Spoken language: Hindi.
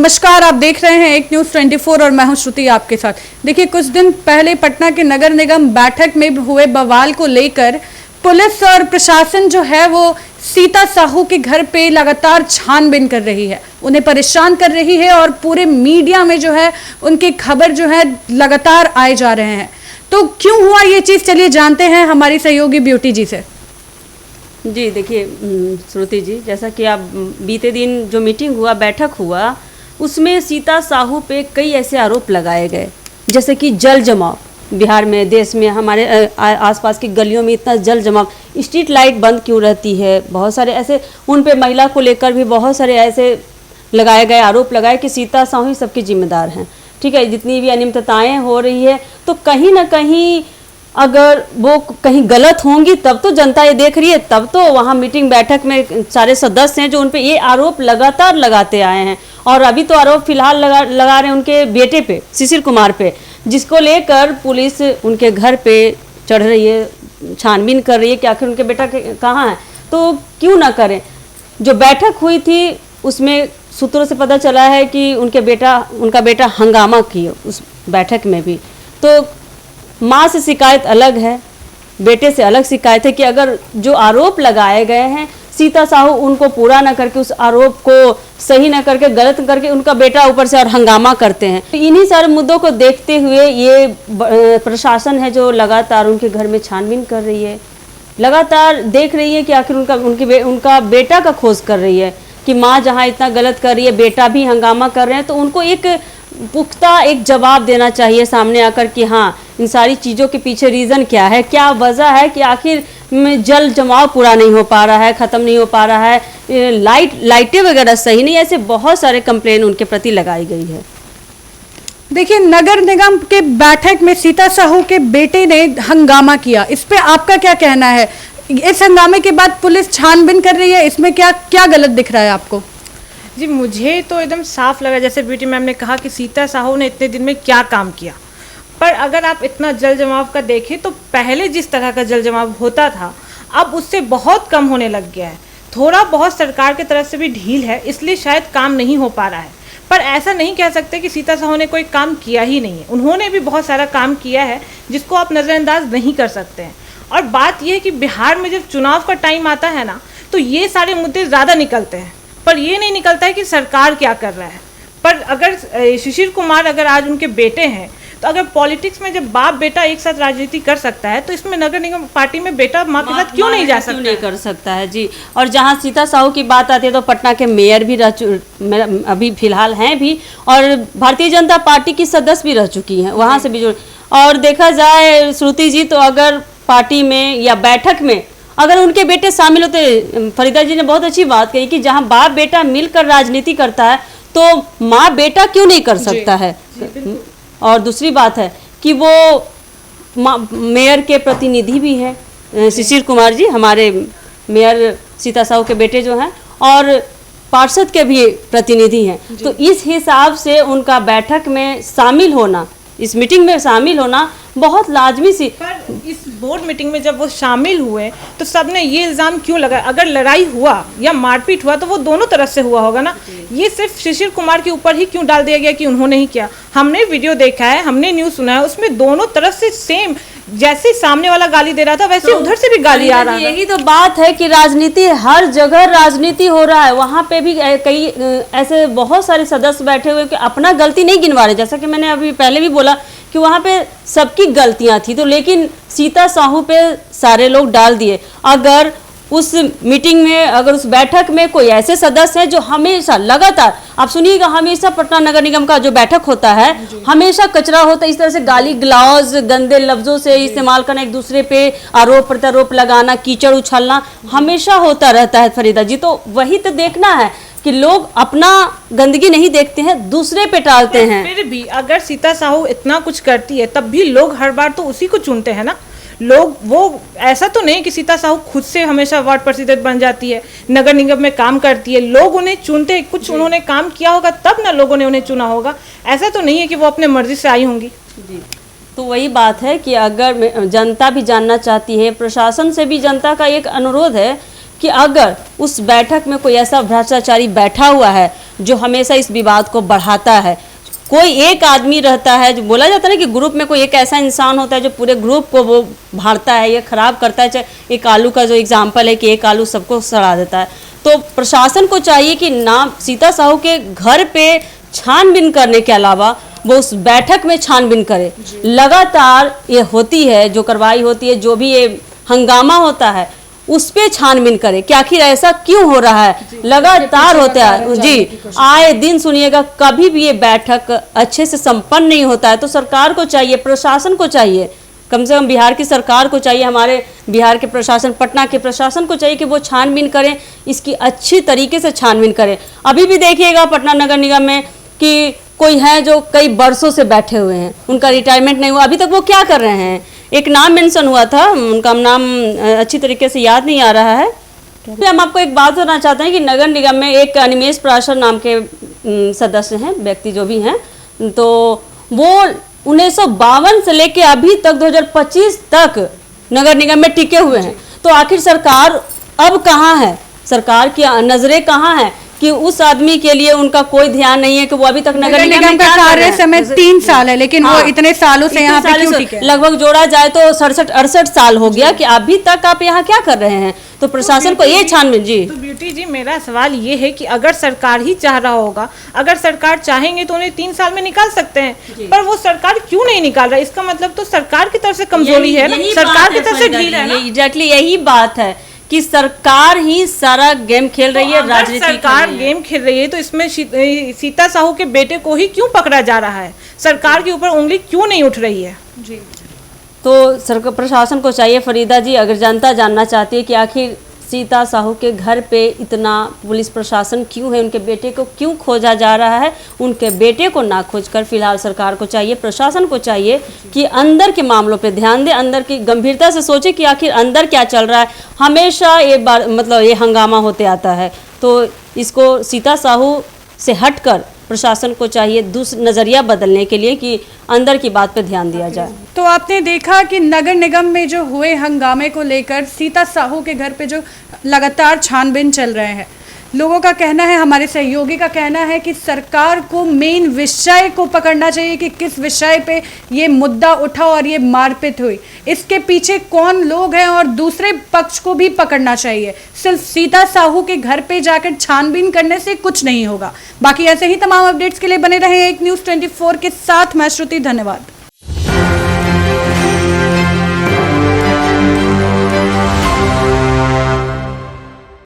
नमस्कार, आप देख रहे हैं एक न्यूज़ 24 और मैं हूं श्रुति आपके साथ। देखिए, कुछ दिन पहले पटना के नगर निगम बैठक में हुए बवाल को लेकर पुलिस और प्रशासन जो है वो सीता साहू के घर पे लगातार छानबीन कर रही है, उन्हें परेशान कर रही है और पूरे मीडिया में जो है उनकी खबर जो है लगातार आए जा रहे हैं। तो क्यों हुआ ये चीज़, चलिए जानते हैं हमारी सहयोगी ब्यूटी जी से। जी देखिए श्रुति जी, जैसा कि आप बीते दिन जो मीटिंग हुआ, बैठक हुआ, उसमें सीता साहू पे कई ऐसे आरोप लगाए गए, जैसे कि जल जमाव। बिहार में, देश में, हमारे आसपास की गलियों में इतना जल जमाव, स्ट्रीट लाइट बंद क्यों रहती है, बहुत सारे ऐसे उन पे महिला को लेकर भी बहुत सारे ऐसे लगाए गए, आरोप लगाए कि सीता साहू ही सबकी जिम्मेदार हैं। ठीक है, जितनी भी अनियमितताएँ हो रही है तो कहीं ना कहीं अगर वो कहीं गलत होंगी तब तो जनता ये देख रही है, तब तो वहाँ मीटिंग बैठक में सारे सदस्य हैं जो उन पे ये आरोप लगातार लगाते आए हैं। और अभी तो आरोप फिलहाल लगा रहे हैं उनके बेटे पे, शिशिर कुमार पे, जिसको लेकर पुलिस उनके घर पे चढ़ रही है, छानबीन कर रही है कि आखिर उनके बेटा कहाँ है। तो क्यों ना करें। जो बैठक हुई थी उसमें सूत्रों से पता चला है कि उनका बेटा हंगामा किया उस बैठक में भी। तो माँ से शिकायत अलग है, बेटे से अलग शिकायत है कि अगर जो आरोप लगाए गए हैं सीता साहू उनको पूरा न करके, उस आरोप को सही न करके, गलत करके उनका बेटा ऊपर से और हंगामा करते हैं। तो इन्हीं सारे मुद्दों को देखते हुए ये प्रशासन है जो लगातार उनके घर में छानबीन कर रही है, लगातार देख रही है कि आखिर उनका बेटा का खोज कर रही है कि माँ जहाँ इतना गलत कर रही है, बेटा भी हंगामा कर रहे हैं, तो उनको एक पुख्ता एक जवाब देना चाहिए सामने आकर कि हाँ, इन सारी चीज़ों के पीछे रीज़न क्या है, क्या वजह है कि आखिर जल जमाव पूरा नहीं हो पा रहा है, ख़त्म नहीं हो पा रहा है, लाइटें वगैरह सही नहीं, ऐसे बहुत सारे कंप्लेन उनके प्रति लगाई गई है। देखिए, नगर निगम के बैठक में सीता साहू के बेटे ने हंगामा किया, इस पे आपका क्या कहना है? इस हंगामे के बाद पुलिस छानबीन कर रही है, इसमें क्या क्या गलत दिख रहा है आपको? जी, मुझे तो एकदम साफ लगा, जैसे ब्यूटी मैम ने कहा कि सीता साहू ने इतने दिन में क्या काम किया। पर अगर आप इतना जल जमाव का देखें तो पहले जिस तरह का जल जमाव होता था अब उससे बहुत कम होने लग गया है। थोड़ा बहुत सरकार की तरफ से भी ढील है, इसलिए शायद काम नहीं हो पा रहा है। पर ऐसा नहीं कह सकते कि सीता साहू ने कोई काम किया ही नहीं है, उन्होंने भी बहुत सारा काम किया है जिसको आप नज़रअंदाज नहीं कर सकते हैं। और बात यह है कि बिहार में जब चुनाव का टाइम आता है ना, तो ये सारे मुद्दे ज़्यादा निकलते हैं, पर ये नहीं निकलता है कि सरकार क्या कर रहा है। पर अगर शिशिर कुमार अगर आज उनके बेटे हैं, तो अगर पॉलिटिक्स में जब बाप बेटा एक साथ राजनीति कर सकता है तो इसमें नगर निगम पार्टी में बेटा माँ के साथ क्यों नहीं जा सकता, नहीं कर सकता है। जी, और जहाँ सीता साहू की बात आती है तो पटना के मेयर भी अभी फिलहाल हैं भी, और भारतीय जनता पार्टी की सदस्य भी रह चुकी हैं, वहाँ से भी जुड़। और देखा जाए श्रुति जी, तो अगर पार्टी में या बैठक में अगर उनके बेटे शामिल होते, फरीदा जी ने बहुत अच्छी बात कही कि जहाँ बाप बेटा मिलकर राजनीति करता है तो माँ बेटा क्यों नहीं कर सकता है। और दूसरी बात है कि वो मेयर के प्रतिनिधि भी हैं, शिशिर कुमार जी हमारे मेयर सीता साहू के बेटे जो हैं, और पार्षद के भी प्रतिनिधि हैं। तो इस हिसाब से उनका बैठक में शामिल होना, इस मीटिंग में शामिल होना बहुत लाजमी सी। पर इस बोर्ड मीटिंग में जब वो शामिल हुए तो सबने ये इल्ज़ाम क्यों लगाया, अगर लड़ाई हुआ या मारपीट हुआ तो वो दोनों तरफ से हुआ होगा ना, ये सिर्फ शिशिर कुमार के ऊपर ही क्यों डाल दिया गया कि उन्होंने ही किया। हमने वीडियो देखा है, हमने न्यूज़ सुना है, उसमें दोनों तरफ से सेम, जैसे सामने वाला गाली दे रहा था वैसे उधर से भी गाली आ रहा है। यही तो बात है कि राजनीति, हर जगह राजनीति हो रहा है। वहाँ पे भी कई ऐसे बहुत सारे सदस्य बैठे हुए कि अपना गलती नहीं गिनवा रहे, जैसा कि मैंने अभी पहले भी बोला कि वहाँ पे सबकी गलतियाँ थी, तो लेकिन सीता साहू पे सारे लोग डाल दिए। अगर उस मीटिंग में, अगर उस बैठक में कोई ऐसे सदस्य हैं जो हमेशा लगातार, आप सुनिएगा, हमेशा पटना नगर निगम का जो बैठक होता है हमेशा कचरा होता है, इस तरह से गाली गलौज, गंदे लफ्जों से इस्तेमाल करना, एक दूसरे पे आरोप प्रत्यारोप लगाना, कीचड़ उछलना हमेशा होता रहता है फरीदा जी। तो वही तो देखना है कि लोग अपना गंदगी नहीं देखते हैं, दूसरे पे टालते हैं। फिर भी अगर सीता साहू इतना कुछ करती है तब भी लोग हर बार तो उसी को चुनते हैं ना। लोग, वो ऐसा तो नहीं कि सीता साहू खुद से हमेशा वार्ड पार्षद बन जाती है, नगर निगम में काम करती है, लोग उन्हें चुनते हैं, कुछ उन्होंने काम किया होगा तब ना लोगों ने उन्हें चुना होगा। ऐसा तो नहीं है कि वो अपने मर्जी से आई होंगी। जी, तो वही बात है कि अगर जनता भी जानना चाहती है, प्रशासन से भी जनता का एक अनुरोध है कि अगर उस बैठक में कोई ऐसा भ्रष्टाचारी बैठा हुआ है जो हमेशा इस विवाद को बढ़ाता है, कोई एक आदमी रहता है, जो बोला जाता है ना कि ग्रुप में कोई एक ऐसा इंसान होता है जो पूरे ग्रुप को वो भाड़ता है या खराब करता है, चाहे एक आलू का जो एग्जाम्पल है कि एक आलू सबको सड़ा देता है। तो प्रशासन को चाहिए कि ना सीता साहू के घर पे छानबीन करने के अलावा वो उस बैठक में छानबीन करे। लगातार ये होती है, जो कार्रवाई होती है, जो भी ये हंगामा होता है, उस पे छानबीन करे कि आखिर ऐसा क्यों हो रहा है। लगातार होता है जी, आए दिन सुनिएगा, कभी भी ये बैठक अच्छे से संपन्न नहीं होता है। तो सरकार को चाहिए, प्रशासन को चाहिए, कम से कम बिहार की सरकार को चाहिए, हमारे बिहार के प्रशासन, पटना के प्रशासन को चाहिए कि वो छानबीन करें, इसकी अच्छी तरीके से छानबीन करें। अभी भी देखिएगा पटना नगर निगम में कि कोई है जो कई बरसों से बैठे हुए हैं, उनका रिटायरमेंट नहीं हुआ, अभी तक वो क्या कर रहे हैं। एक नाम मेंशन हुआ था, उनका नाम अच्छी तरीके से याद नहीं आ रहा है। फिर हम आपको एक बात बताना चाहते हैं कि नगर निगम में एक अनिमेश पराशर नाम के सदस्य हैं, व्यक्ति जो भी हैं, तो वो 1952 से लेके अभी तक 2025 तक नगर निगम में टिके हुए हैं। तो आखिर सरकार अब कहाँ है, सरकार की नजरें कहाँ हैं कि उस आदमी के लिए उनका कोई ध्यान नहीं है कि वो अभी तक नगर निगम का कार्य समय 3 साल है, लेकिन वो इतने सालों से यहाँ पे क्यों टिके? लगभग जोड़ा जाए तो 67-68 साल हो गया कि अभी तक आप यहाँ क्या कर रहे हैं। तो प्रशासन को ये छानबीन जी। तो ब्यूटी जी, मेरा सवाल ये है कि अगर सरकार ही चाह रहा होगा, अगर सरकार चाहेंगे तो उन्हें 3 साल में निकाल सकते हैं, पर वो सरकार क्यों नहीं निकाल रहा? इसका मतलब तो सरकार की तरफ से कमजोरी है ना, सरकार की तरफ से ढील है ना। एग्जैक्टली यही बात है कि सरकार ही सारा गेम खेल रही है, राजनीति सरकार गेम खेल रही है, तो इसमें सीता साहू के बेटे को ही क्यों पकड़ा जा रहा है? सरकार के ऊपर उंगली क्यों नहीं उठ रही है? जी, तो सरकार प्रशासन को चाहिए, फरीदा जी, अगर जनता जानना चाहती है कि आखिर सीता साहू के घर पे इतना पुलिस प्रशासन क्यों है, उनके बेटे को क्यों खोजा जा रहा है, उनके बेटे को ना खोजकर फिलहाल सरकार को चाहिए, प्रशासन को चाहिए कि अंदर के मामलों पे ध्यान दे, अंदर की गंभीरता से सोचे कि आखिर अंदर क्या चल रहा है। हमेशा ये बार मतलब ये हंगामा होते आता है, तो इसको सीता साहू से हटकर प्रशासन को चाहिए दूसरा नज़रिया बदलने के लिए कि अंदर की बात पे ध्यान दिया जाए। तो आपने देखा कि नगर निगम में जो हुए हंगामे को लेकर सीता साहू के घर पे जो लगातार छानबीन चल रहे हैं, लोगों का कहना है, हमारे सहयोगी का कहना है कि सरकार को मेन विषय को पकड़ना चाहिए कि किस विषय पे ये मुद्दा उठा और ये मारपीट हुई, इसके पीछे कौन लोग हैं, और दूसरे पक्ष को भी पकड़ना चाहिए। सिर्फ सीता साहू के घर पे जाकर छानबीन करने से कुछ नहीं होगा। बाकी ऐसे ही तमाम अपडेट्स के लिए बने रहे एक न्यूज़ 24 के साथ। मैं श्रुति, धन्यवाद।